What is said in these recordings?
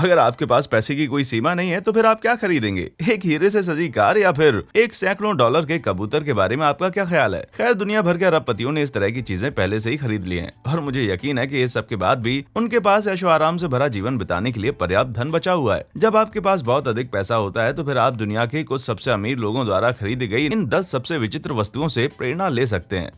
अगर आपके पास पैसे की कोई सीमा नहीं है तो फिर आप क्या खरीदेंगे, एक हीरे से सजी कार या फिर एक सैकड़ों डॉलर के कबूतर के बारे में आपका क्या ख्याल है? खैर, दुनिया भर के अरबपतियों ने इस तरह की चीजें पहले से ही खरीद ली हैं और मुझे यकीन है कि इस सब के बाद भी उनके पास ऐशो आराम से भरा जीवन बिताने के लिए पर्याप्त धन बचा हुआ है। जब आपके पास बहुत अधिक पैसा होता है तो फिर आप दुनिया के कुछ सबसे अमीर लोगों द्वारा खरीदी गई इन 10 सबसे विचित्र वस्तुओं से प्रेरणा ले सकते हैं।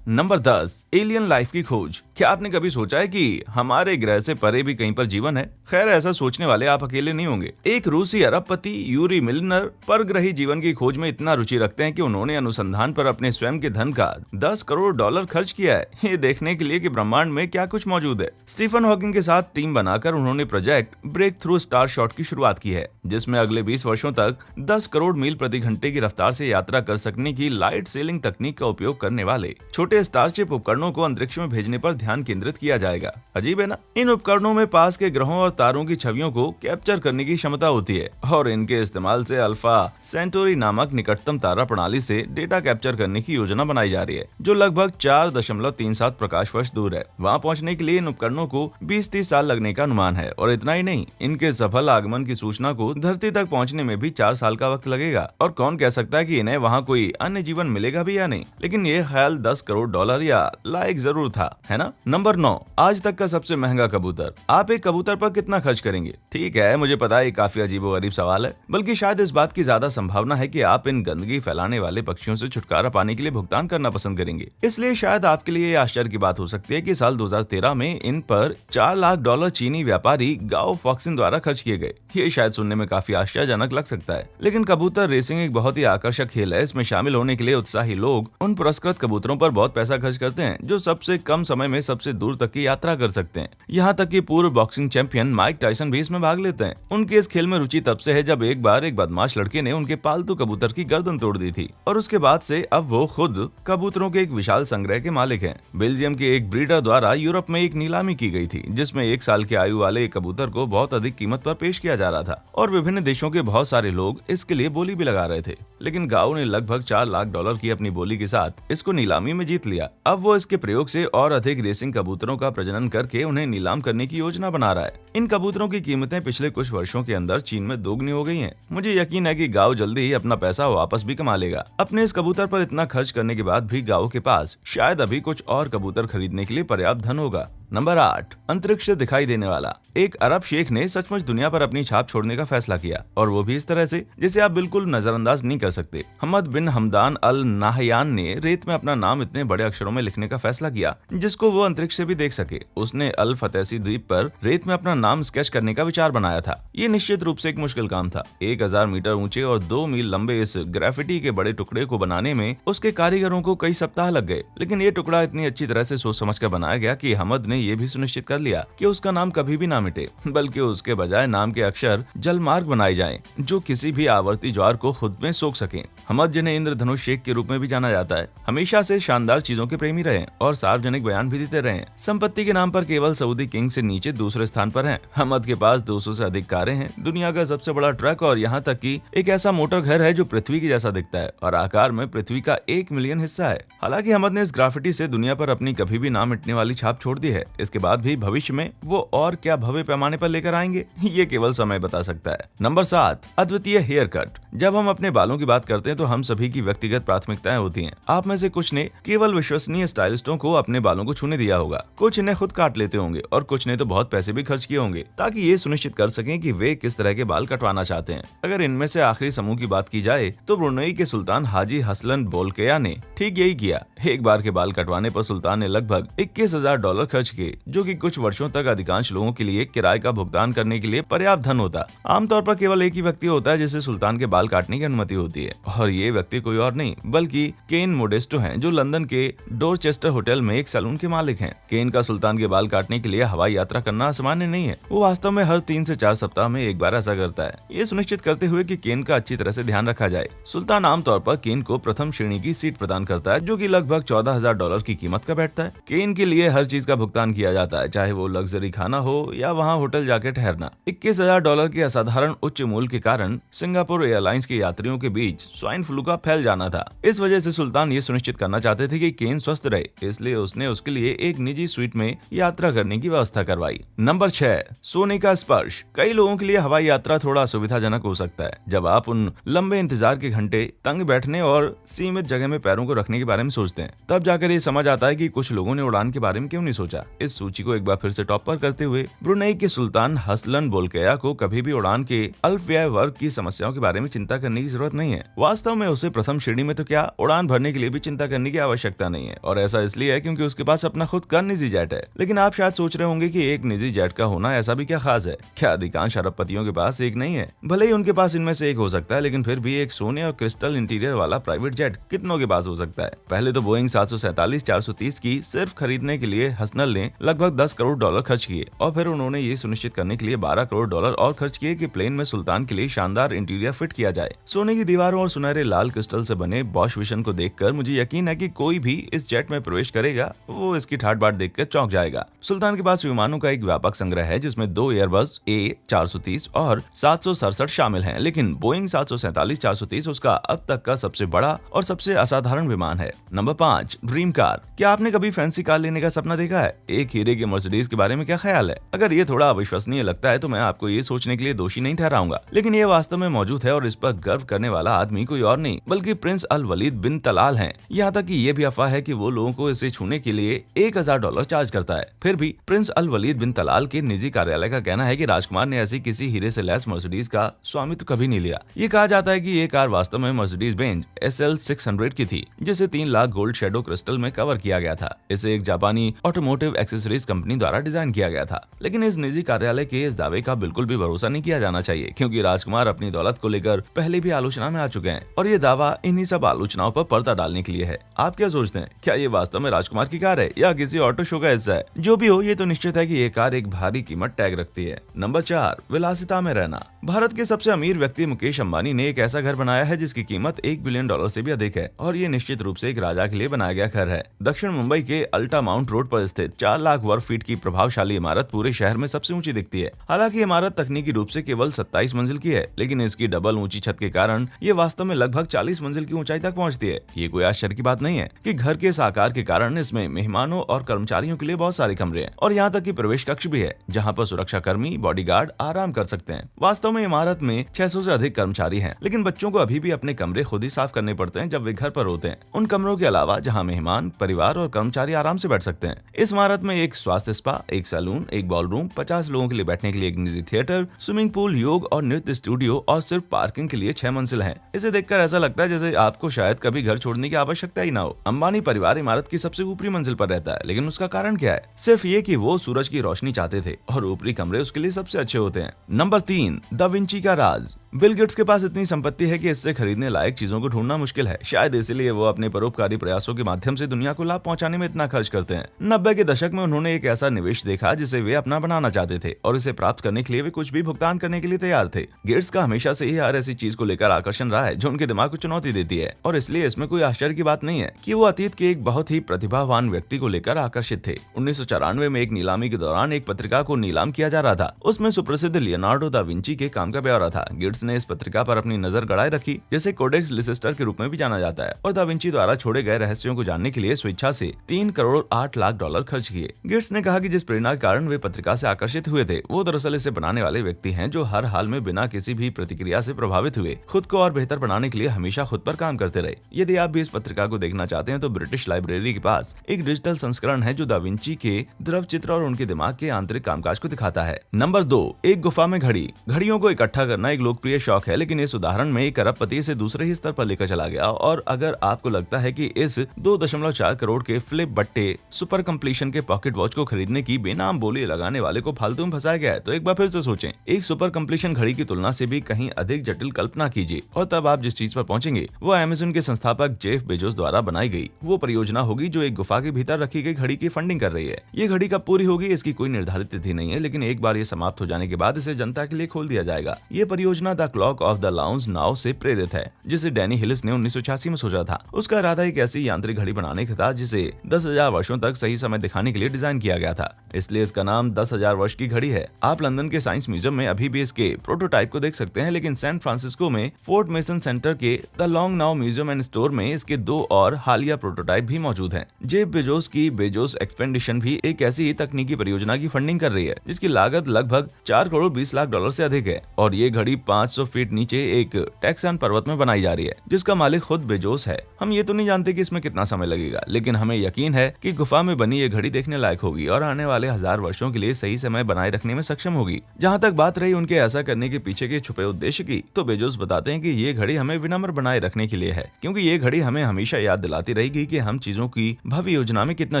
नंबर 10, एलियन लाइफ की खोज। क्या आपने कभी सोचा है कि हमारे ग्रह से परे भी कहीं पर जीवन है? खैर, ऐसा सोचने वाले आप अकेले नहीं होंगे। एक रूसी अरबपति यूरी मिलनर परग्रही जीवन की खोज में इतना रुचि रखते हैं कि उन्होंने अनुसंधान पर अपने स्वयं के धन का 10 करोड़ डॉलर खर्च किया है, ये देखने के लिए कि ब्रह्मांड में क्या कुछ मौजूद है। स्टीफन हॉकिंग के साथ टीम बनाकर उन्होंने project Breakthrough Starshot की शुरुआत की है, जिसमें अगले 20 वर्षों तक 10 करोड़ मील प्रति घंटे की रफ्तार से यात्रा कर सकने की लाइट सेलिंग तकनीक का उपयोग करने वाले छोटे स्टारशिप उपकरणों को अंतरिक्ष में भेजने पर ध्यान केंद्रित किया जाएगा। अजीब है ना? इन उपकरणों में पास के ग्रहों और तारों की छवियों को कैप्चर करने की क्षमता होती है और इनके इस्तेमाल से अल्फा सेंटोरी नामक निकटतम तारा प्रणाली से डेटा कैप्चर करने की योजना बनाई जा रही है, जो लगभग 4.37 प्रकाश वर्ष दूर है। वहां पहुंचने के लिए इन उपकरणों को 20-30 साल लगने का अनुमान है और इतना ही नहीं, इनके सफल आगमन की सूचना को धरती तक पहुंचने में भी 4 साल का वक्त लगेगा। और कौन कह सकता है कि इन्हें वहां कोई अन्य जीवन मिलेगा भी या नहीं, लेकिन ये ख्याल 10 करोड़ डॉलर या लायक जरूर था, है ना? नंबर 9, आज तक का सबसे महंगा कबूतर। आप एक कबूतर पर कितना खर्च करेंगे? ठीक है, मुझे पता है ये काफी अजीबोगरीब सवाल है, बल्कि शायद इस बात की ज्यादा संभावना है कि आप इन गंदगी फैलाने वाले पक्षियों से छुटकारा पाने के लिए भुगतान करना पसंद करेंगे। इसलिए शायद आपके लिए आश्चर्य की बात हो सकती है कि साल 2013 में इन पर 4 लाख डॉलर चीनी व्यापारी गाओ फॉक्सिन द्वारा खर्च किए गए। ये शायद सुनने में काफी आश्चर्यजनक लग सकता है, लेकिन कबूतर रेसिंग एक बहुत ही आकर्षक खेल है। इसमें शामिल होने के लिए उत्साही लोग उन पुरस्कृत कबूतरों पर बहुत पैसा खर्च करते हैं जो सबसे कम समय में सबसे दूर तक की यात्रा कर सकते हैं। यहाँ तक कि पूर्व बॉक्सिंग चैंपियन माइक टायसन भी इसमें भाग लेते हैं। उनके इस खेल में रुचि तब से है जब एक बार एक बदमाश लड़के ने उनके पालतू कबूतर की गर्दन तोड़ दी थी और उसके बाद से अब वो खुद कबूतरों के एक विशाल संग्रह के मालिक हैं। बेल्जियम के एक ब्रीडर द्वारा यूरोप में एक नीलामी की गई थी जिसमें 1 साल की आयु वाले एक कबूतर को बहुत अधिक कीमत पर पेश किया जा रहा था और विभिन्न देशों के बहुत सारे लोग इसके लिए बोली भी लगा रहे थे, लेकिन गाओ ने लगभग 4 लाख डॉलर की अपनी बोली के साथ इसको नीलामी में जीत लिया। अब वो इसके प्रयोग से और अधिक रेसिंग कबूतरों का प्रजनन करके उन्हें नीलाम करने की योजना बना रहा है। इन कबूतरों की कीमतें पिछले कुछ वर्षों के अंदर चीन में दोगुनी हो गई हैं। मुझे यकीन है कि गाओ जल्दी ही अपना पैसा वापस भी कमा लेगा। अपने इस कबूतर पर इतना खर्च करने के बाद भी गाओ के पास शायद अभी कुछ और कबूतर खरीदने के लिए पर्याप्त धन होगा। नंबर 8, अंतरिक्ष से दिखाई देने वाला। एक अरब शेख ने सचमुच दुनिया पर अपनी छाप छोड़ने का फैसला किया और वो भी इस तरह से जिसे आप बिल्कुल नजरअंदाज नहीं कर सकते। हमद बिन हमदान अल नाहयान ने रेत में अपना नाम इतने बड़े अक्षरों में लिखने का फैसला किया जिसको वो अंतरिक्ष से भी देख सके। उसने अल फतेसी द्वीप पर रेत में अपना नाम स्केच करने का विचार बनाया था। ये निश्चित रूप से एक मुश्किल काम था। 1000 मीटर ऊंचे और 2 मील लंबे इस ग्राफिटी के बड़े टुकड़े को बनाने में उसके कारीगरों को कई सप्ताह लग गए, लेकिन ये टुकड़ा इतनी अच्छी तरह से सोच समझ कर बनाया गया कि हमद ने ये भी सुनिश्चित कर लिया कि उसका नाम कभी भी ना मिटे, बल्कि उसके बजाय नाम के अक्षर जलमार्ग बनाए जाएं, जो किसी भी आवर्ती ज्वार को खुद में सोख सकें। हमद, जिन्हें इंद्रधनुष शेख के रूप में भी जाना जाता है, हमेशा से शानदार चीजों के प्रेमी रहे और सार्वजनिक बयान भी देते रहे। संपत्ति के नाम पर केवल सऊदी किंग से नीचे दूसरे स्थान पर हैं। हमद के पास 200 से अधिक कारें हैं, दुनिया का सबसे बड़ा ट्रक और यहाँ तक कि एक ऐसा मोटर घर है जो पृथ्वी की जैसा दिखता है और आकार में पृथ्वी का 1 मिलियन हिस्सा है। हालांकि हमद ने इस ग्राफिटी से दुनिया पर अपनी कभी भी ना मिटने वाली छाप छोड़ दी है। इसके बाद भी भविष्य में वो और क्या भव्य पैमाने पर लेकर आएंगे, ये केवल समय बता सकता है। नंबर 7, अद्वितीय हेयर कट। जब हम अपने बालों की बात करते हैं तो हम सभी की व्यक्तिगत प्राथमिकताएं होती हैं। आप में से कुछ ने केवल विश्वसनीय स्टाइलिस्टों को अपने बालों को छूने दिया होगा, कुछ इन्हें खुद काट लेते होंगे और कुछ ने तो बहुत पैसे भी खर्च किए होंगे ताकि ये सुनिश्चित कर सकें कि वे किस तरह के बाल कटवाना चाहते हैं। अगर इनमें से आखिरी समूह की बात की जाए तो ब्रुनेई के सुल्तान हाजी हसलन बोलकिया ने ठीक यही किया। एक बार के बाल कटवाने पर सुल्तान ने लगभग 21,000 डॉलर खर्च किए, जो कि कुछ वर्षों तक अधिकांश लोगों के लिए किराए का भुगतान करने के लिए पर्याप्त धन होता। आमतौर पर केवल एक ही व्यक्ति होता है जिसे सुल्तान के बाल काटने की अनुमति होती है और ये व्यक्ति कोई और नहीं बल्कि केन मोडेस्टो हैं, जो लंदन के डोरचेस्टर होटल में एक सैलून के मालिक हैं। केन का सुल्तान के बाल काटने के लिए हवाई यात्रा करना सामान्य नहीं है। वो वास्तव में हर 3 से 4 सप्ताह में एक बार ऐसा करता है, ये सुनिश्चित करते हुए कि केन का अच्छी तरह से ध्यान रखा जाए। सुल्तान आमतौर पर केन को प्रथम श्रेणी की सीट प्रदान करता है, जो कि लगभग 14,000 डॉलर की कीमत का बैठता है। केन के लिए हर चीज का भुगतान किया जाता है, चाहे वो लग्जरी खाना हो या वहाँ होटल जाके ठहरना। 21,000 डॉलर के असाधारण उच्च मूल्य के कारण सिंगापुर एयरलाइंस के यात्रियों के बीच स्वाइन स्वाइन फ्लू का फैल जाना था। इस वजह से सुल्तान ये सुनिश्चित करना चाहते थे कि केन स्वस्थ रहे, इसलिए उसने उसके लिए एक निजी स्वीट में यात्रा करने की व्यवस्था करवाई। नंबर 6, सोने का स्पर्श। कई लोगों के लिए हवाई यात्रा थोड़ा सुविधाजनक हो सकता है जब आप उन लंबे इंतजार के घंटे, तंग बैठने और सीमित जगह में पैरों को रखने के बारे में सोचते हैं। तब जाकर ये समझ आता है कि कुछ लोगों ने उड़ान के बारे में क्यों नहीं सोचा। इस सूची को एक बार फिर से टॉप पर करते हुए ब्रुनेई के सुल्तान हसलन बोल्किया को कभी भी उड़ान के अल्प व्यय वर्ग की समस्याओं के बारे में चिंता करने की जरूरत नहीं है। वास्तव में उसे प्रथम श्रेणी में तो क्या, उड़ान भरने के लिए भी चिंता करने की आवश्यकता नहीं है, और ऐसा इसलिए है क्योंकि उसके पास अपना खुद का निजी जेट है। लेकिन आप शायद सोच रहे होंगे कि एक निजी जेट का होना ऐसा भी क्या खास है? क्या अधिकांश अरबपतियों के पास एक नहीं है? भले ही उनके पास इनमें से एक हो सकता है, लेकिन फिर भी एक सोने और क्रिस्टल इंटीरियर वाला प्राइवेट जेट कितनों के पास हो सकता है? पहले तो बोइंग 747-430 की सिर्फ खरीदने के लिए हसनल ने लगभग $10 करोड़ खर्च किए, और फिर उन्होंने ये सुनिश्चित करने के लिए $12 करोड़ और खर्च किए कि प्लेन में सुल्तान के लिए शानदार इंटीरियर फिट किया जाए। सोने की दीवारों और सुनहरे लाल क्रिस्टल से बने बॉश विजन को देखकर मुझे यकीन है कि कोई भी इस जेट में प्रवेश करेगा वो इसकी ठाट बाट देखकर चौंक जाएगा। सुल्तान के पास विमानों का एक व्यापक संग्रह है जिसमें 2 एयरबस A430 और 767 शामिल हैं, लेकिन बोइंग 747-430 उसका अब तक का सबसे बड़ा और सबसे असाधारण विमान है। Number 5, dream car. क्या आपने कभी फैंसी कार लेने का सपना देखा है? एक हीरे के मर्सिडीज के बारे में क्या ख्याल है? अगर ये थोड़ा अविश्वसनीय लगता है तो मैं आपको ये सोचने के लिए दोषी नहीं ठहराऊंगा, लेकिन ये वास्तव में मौजूद है और इस पर गर्व करने वाला आदमी कोई और नहीं बल्कि प्रिंस अल वलीद बिन तलाल हैं। यहाँ तक कि ये भी अफवाह है कि वो लोगों को इसे छूने के लिए $1000 चार्ज करता है। फिर भी प्रिंस अल वलीद बिन तलाल के निजी कार्यालय का कहना है कि राजकुमार ने ऐसी किसी हीरे से लैस मर्सिडीज का स्वामित्व कभी नहीं लिया। ये कहा जाता है कि ये कार वास्तव में मर्सिडीज बेंज SL 600 की थी, जिसे 3 लाख गोल्ड शेडो क्रिस्टल में कवर किया गया था। इसे एक जापानी ऑटोमोटिव एक्सेसरीज कंपनी द्वारा डिजाइन किया गया था, लेकिन इस निजी कार्यालय के इस दावे का बिल्कुल भी भरोसा नहीं किया जाना चाहिए, क्योंकि राजकुमार अपनी दौलत को लेकर पहले भी आलोचना में आ चुके हैं और ये दावा इन्हीं सब आलोचनाओं पर पर्दा डालने के लिए है। आप क्या सोचते हैं? क्या ये वास्तव में राजकुमार की कार है या किसी ऑटो शो का हिस्सा है? जो भी हो, ये तो निश्चित है कि ये कार एक भारी कीमत टैग रखती है। नंबर 4, विलासिता में रहना। भारत के सबसे अमीर व्यक्ति मुकेश अंबानी ने एक ऐसा घर बनाया है जिसकी कीमत $1 बिलियन से भी अधिक है, और ये निश्चित रूप से एक राजा के लिए बनाया गया घर है। दक्षिण मुंबई के अल्टा माउंट रोड पर स्थित 4 लाख वर्ग फीट की प्रभावशाली इमारत पूरे शहर में सबसे ऊंची दिखती है। हालांकि इमारत तकनीकी रूप से केवल 27 मंजिल की है, लेकिन इसकी डबल ऊंची छत के कारण ये वास्तव में लगभग 40 मंजिल की ऊंचाई तक पहुंचती है। ये कोई आश्चर्य की बात नहीं है कि घर के इस आकार के कारण इसमें मेहमानों और कर्मचारियों के लिए बहुत सारे कमरे हैं, और यहाँ तक कि प्रवेश कक्ष भी है जहाँ पर सुरक्षा कर्मी, बॉडीगार्ड आराम कर सकते हैं। वास्तव में इमारत में 600 से अधिक कर्मचारी हैं, लेकिन बच्चों को अभी भी अपने कमरे खुद ही साफ करने पड़ते हैं जब वे घर पर होते हैं, उन कमरों के अलावा जहाँ मेहमान, परिवार और कर्मचारी आराम से बैठ सकते हैं। इस इमारत में एक स्वास्थ्य स्पा, एक सैलून, एक बॉलरूम, 50 लोगों के लिए बैठने के लिए एक निजी थिएटर, स्विमिंग पूल, योग और नृत्य स्टूडियो और सिर्फ पार्किंग के लिए 6 मंजिल हैं। इसे देखकर ऐसा लगता है जैसे आपको शायद कभी घर छोड़ने की आवश्यकता ही ना हो। अंबानी परिवार इमारत की सबसे ऊपरी मंजिल पर रहता है, लेकिन उसका कारण क्या है? सिर्फ ये कि वो सूरज की रोशनी चाहते थे और ऊपरी कमरे उसके लिए सबसे अच्छे होते हैं। नंबर 3, दा विंची का राज। बिल गेट्स के पास इतनी संपत्ति है कि इससे खरीदने लायक चीजों को ढूंढना मुश्किल है। शायद इसीलिए वो अपने परोपकारी प्रयासों के माध्यम से दुनिया को लाभ पहुंचाने में इतना खर्च करते हैं। 90 के दशक में उन्होंने एक ऐसा निवेश देखा जिसे वे अपना बनाना चाहते थे, और इसे प्राप्त करने के लिए वे कुछ भी भुगतान करने के लिए तैयार थे। गेट्स का हमेशा से ही हर ऐसी चीज को लेकर आकर्षण रहा है जो उनके दिमाग को चुनौती देती है, और इसलिए इसमें कोई आश्चर्य की बात नहीं है कि वो अतीत के एक बहुत ही प्रतिभावान व्यक्ति को लेकर आकर्षित थे। 1994 में एक नीलामी के दौरान एक पत्रिका को नीलाम किया जा रहा था। उसमें सुप्रसिद्ध लियोनार्डो दा विंची के काम का ब्यौरा था। गेट्स ने इस पत्रिका पर अपनी नजर गड़ाए रखी, जिसे कोडेक्स लिसेस्टर के रूप में भी जाना जाता है, और दा विंची द्वारा छोड़े गए रहस्यों को जानने के लिए स्वेच्छा से $3 करोड़ 8 लाख खर्च किए। गेट्स ने कहा कि जिस प्रेरणा के कारण वे पत्रिका से आकर्षित हुए थे, वो दरअसल इसे बनाने वाले व्यक्ति हैं जो हर हाल में बिना किसी भी प्रतिक्रिया से प्रभावित हुए खुद को और बेहतर बनाने के लिए हमेशा खुद पर काम करते रहे। यदि आप भी इस पत्रिका को देखना चाहते हैं तो ब्रिटिश लाइब्रेरी के पास एक डिजिटल संस्करण है जो दा विंची के द्रव चित्र और उनके दिमाग के आंतरिक कामकाज को दिखाता है। नंबर 2, एक गुफा में घड़ी। घड़ियों को इकट्ठा करना एक लोकप्रिय शौक है, लेकिन इस उदाहरण में एक अरबपति इसे दूसरे ही स्तर पर लेकर चला गया। और अगर आपको लगता है कि इस 2.4 करोड़ के फ्लिप बट्टे सुपर कंप्लीशन के पॉकेट वॉच को खरीदने की बेनाम बोली लगाने वाले को फालतू में फंसाया गया है, तो एक बार फिर से सोचें। एक सुपर कंप्लीशन घड़ी की तुलना से भी कहीं अधिक जटिल कल्पना कीजिए, और तब आप जिस चीज पर पहुंचेंगे वो अमेज़न के संस्थापक जेफ बेजोस द्वारा बनाई गई वो परियोजना होगी जो एक गुफा के भीतर रखी गई घड़ी की फंडिंग कर रही है। ये घड़ी कब पूरी होगी इसकी कोई निर्धारित तिथि नहीं है, लेकिन एक बार ये समाप्त हो जाने के बाद इसे जनता के लिए खोल दिया जाएगा। ये परियोजना the the clock of the long now से प्रेरित है, जिसे डैनी हिलिस ने 1986 में सोचा था। उसका इरादा एक ऐसी यांत्रिक घड़ी बनाने का था जिसे 10,000 वर्षों तक सही समय दिखाने के लिए डिजाइन किया गया था, इसलिए इसका नाम 10,000 वर्ष की घड़ी है। आप लंदन के साइंस म्यूजियम में अभी भी इसके प्रोटोटाइप को देख सकते हैं, लेकिन सैन फ्रांसिस्को में फोर्ट मेसन सेंटर के the long now museum and store में इसके 2 और हालिया प्रोटोटाइप भी मौजूद हैं। जेफ बेजोस की बेजोस एक्सपेंडिशन भी एक ऐसी ही तकनीकी परियोजना की फंडिंग कर रही है, जिसकी लागत लगभग 4 करोड़ 20 लाख डॉलर से अधिक है, और ये घड़ी 500 फीट नीचे एक टेक्सान पर्वत में बनाई जा रही है, जिसका मालिक खुद बेजोस है। हम ये तो नहीं जानते कि इसमें कितना समय लगेगा, लेकिन हमें यकीन है कि गुफा में बनी ये घड़ी देखने लायक होगी और आने वाले 1000 वर्षों के लिए सही समय बनाए रखने में सक्षम होगी। जहाँ तक बात रही उनके ऐसा करने के पीछे के छुपे उद्देश्य की, तो बेजोस बताते हैं कि ये घड़ी हमें विनम्र बनाए रखने के लिए है, क्योंकि ये घड़ी हमें हमेशा याद दिलाती रहेगी कि हम चीजों की भव्य योजना में कितना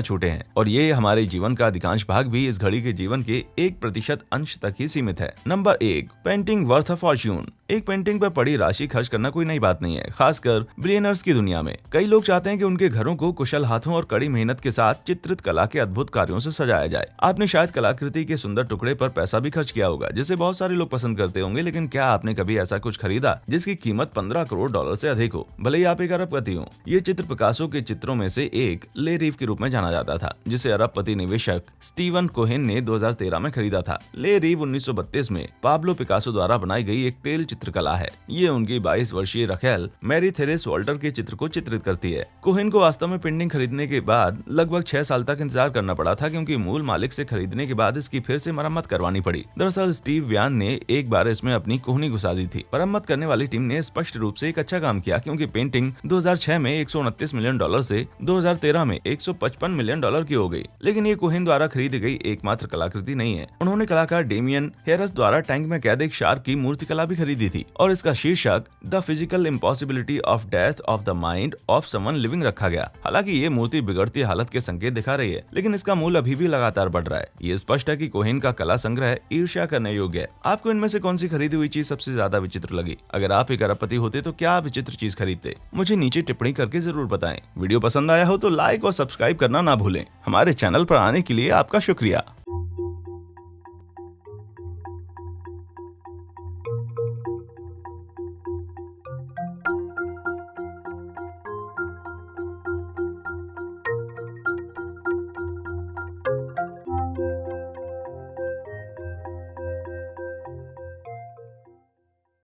छोटे हैं, और ये हमारे जीवन का अधिकांश भाग भी इस घड़ी के जीवन के 1% अंश तक ही सीमित है। नंबर 1, पेंटिंग वर्थ अ फॉर्च्यून। एक पेंटिंग पर पड़ी राशि खर्च करना कोई नई बात नहीं है, खासकर बिलियनर्स की दुनिया में। कई लोग चाहते हैं कि उनके घरों को कुशल हाथों और कड़ी मेहनत के साथ चित्रित कला के अद्भुत कार्यों से सजाया जाए। आपने शायद कलाकृति के सुंदर टुकड़े पर पैसा भी खर्च किया होगा, जिसे बहुत सारे लोग पसंद करते होंगे, लेकिन क्या आपने कभी ऐसा कुछ खरीदा जिसकी कीमत 15 करोड़ डॉलर से अधिक हो, भले ही आप एक अरबपति हो? ये चित्र पिकासो के चित्रों में से एक ले रीफ के रूप में जाना जाता था, जिसे अरबपति निवेशक स्टीवन कोहेन ने 2013 में खरीदा था। ले रीफ 1932 में पाब्लो पिकासो द्वारा बनाई गई एक तेल चित्रकला है। ये उनकी 22 वर्षीय रखेल मैरी थेरेस वॉल्टर के चित्र को चित्रित करती है। कोहेन को वास्तव में पेंटिंग खरीदने के बाद लगभग 6 साल तक इंतजार करना पड़ा था, क्योंकि मूल मालिक से खरीदने के बाद इसकी फिर से मरम्मत करवानी पड़ी। दरअसल स्टीव व्यान ने एक बार इसमें अपनी कोहनी घुसा दी थी। मरम्मत करने वाली टीम ने स्पष्ट रूप से एक अच्छा काम किया, क्योंकि पेंटिंग 2006 में 129 मिलियन डॉलर से 2013 में 155 मिलियन डॉलर की हो गई। लेकिन ये कोहेन द्वारा खरीदी गई एकमात्र कलाकृति नहीं है। उन्होंने कलाकार डेमियन हेरस द्वारा टैंक में कैद एक शार्क की मूर्ति कला भी खरीदी थी, और इसका शीर्षक the physical impossibility of death of the mind of someone living रखा गया। हालांकि ये मूर्ति बिगड़ती हालत के संकेत दिखा रही है, लेकिन इसका मूल्य अभी भी लगातार बढ़ रहा है। ये स्पष्ट है कि कोहेन का कला संग्रह ईर्ष्या करने योग्य है। आपको इनमें से कौन सी खरीदी हुई चीज सबसे ज्यादा विचित्र लगी? अगर आप एक अरबपति होते तो क्या आप विचित्र चीज खरीदते? मुझे नीचे टिप्पणी करके जरूर बताएं। वीडियो पसंद आया हो तो लाइक और सब्सक्राइब करना ना भूलें। हमारे चैनल पर आने के लिए आपका शुक्रिया।